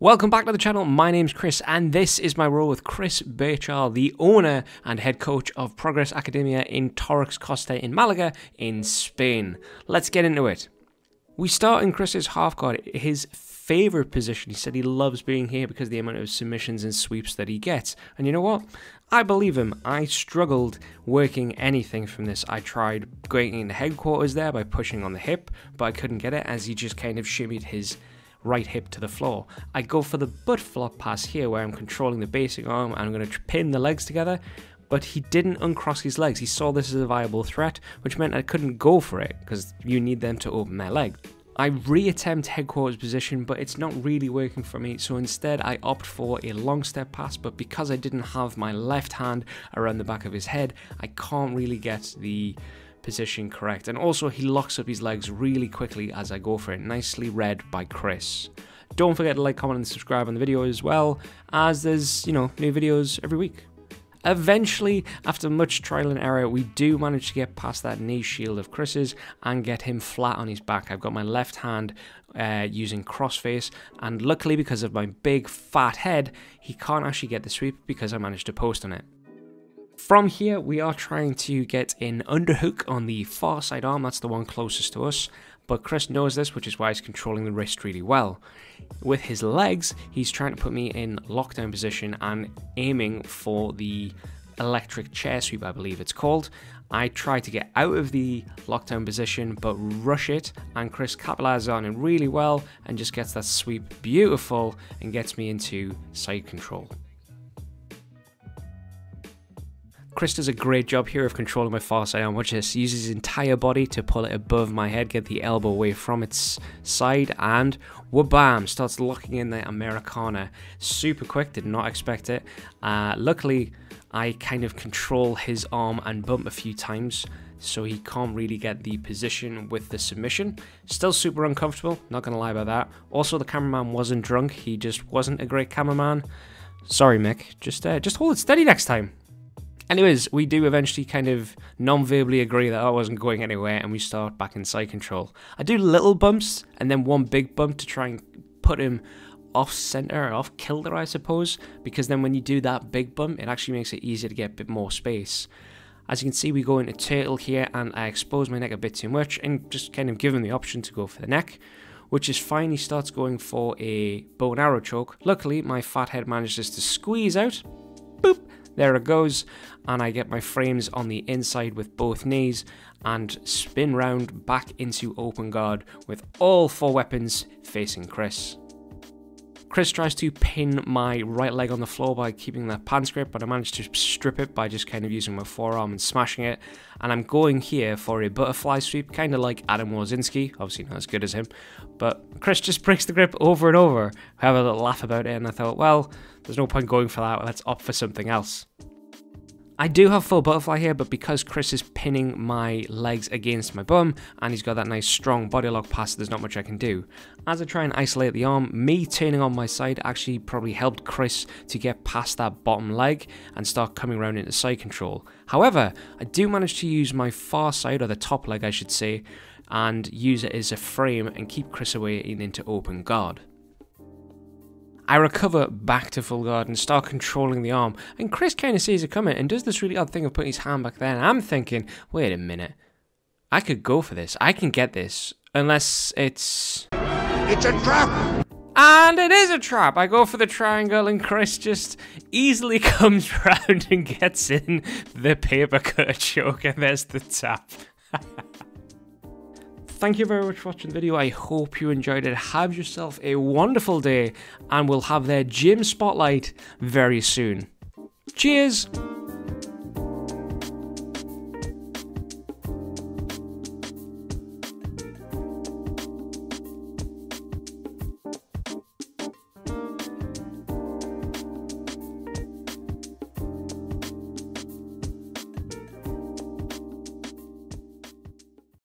Welcome back to the channel. My name's Chris and this is my role with Chris Birchall, the owner and head coach of Progress Academia in Torrex Costa in Malaga in Spain. Let's get into it. We start in Chris's half guard, his favourite position. He said he loves being here because of the amount of submissions and sweeps that he gets. And you know what? I believe him. I struggled working anything from this. I tried going in the headquarters there by pushing on the hip, but I couldn't get it as he just kind of shimmied his right hip to the floor. I go for the butt flop pass here where I'm controlling the basic arm and I'm going to pin the legs together, but he didn't uncross his legs. He saw this as a viable threat, which meant I couldn't go for it because you need them to open their leg. I re-attempt headquarters position, but it's not really working for me, so instead I opt for a long step pass, but because I didn't have my left hand around the back of his head, I can't really get the position correct. And also he locks up his legs really quickly as I go for it. Nicely read by Chris. Don't forget to like, comment and subscribe on the video as well, as there's, new videos every week. Eventually, after much trial and error, we do manage to get past that knee shield of Chris's and get him flat on his back. I've got my left hand using crossface, and luckily because of my big fat head, he can't actually get the sweep because I managed to post on it. From here, we are trying to get an underhook on the far side arm. That's the one closest to us. But Chris knows this, which is why he's controlling the wrist really well. With his legs, he's trying to put me in lockdown position and aiming for the electric chair sweep, I believe it's called. I try to get out of the lockdown position, but rush it, and Chris capitalizes on it really well and just gets that sweep beautiful and gets me into side control. Chris does a great job here of controlling my far side arm, which just uses his entire body to pull it above my head, get the elbow away from its side, and wha-bam, starts locking in the Americana. Super quick, did not expect it. Luckily, I kind of control his arm and bump a few times, so he can't really get the position with the submission. Still super uncomfortable, not gonna lie about that. Also, the cameraman wasn't drunk, he just wasn't a great cameraman. Sorry, Mick, just hold it steady next time. Anyways, we do eventually kind of non-verbally agree that I wasn't going anywhere and we start back in side control. I do little bumps and then one big bump to try and put him off center, off kilter I suppose, because then when you do that big bump, it actually makes it easier to get a bit more space. As you can see, we go into turtle here and I expose my neck a bit too much and just kind of give him the option to go for the neck, which is fine. He starts going for a bow and arrow choke. Luckily, my fat head manages to squeeze out. Boop! There it goes, and I get my frames on the inside with both knees and spin round back into open guard with all four weapons facing Chris. Chris tries to pin my right leg on the floor by keeping that pants grip, but I managed to strip it by just kind of using my forearm and smashing it. And I'm going here for a butterfly sweep, kind of like Adam Warzinski, obviously not as good as him. But Chris just breaks the grip over and over. I have a little laugh about it, and I thought, well, there's no point going for that, let's opt for something else. I do have full butterfly here, but because Chris is pinning my legs against my bum and he's got that nice strong body lock pass, there's not much I can do. As I try and isolate the arm, me turning on my side actually probably helped Chris to get past that bottom leg and start coming around into side control. However, I do manage to use my far side, or the top leg I should say, and use it as a frame and keep Chris away and into open guard. I recover back to full guard and start controlling the arm, and Chris kind of sees it coming and does this really odd thing of putting his hand back there, and I'm thinking, wait a minute, I could go for this, I can get this, unless it's a trap! And it is a trap! I go for the triangle and Chris just easily comes round and gets in the paper cut choke, and there's the tap. Thank you very much for watching the video. I hope you enjoyed it. Have yourself a wonderful day, and we'll have their gym spotlight very soon. Cheers!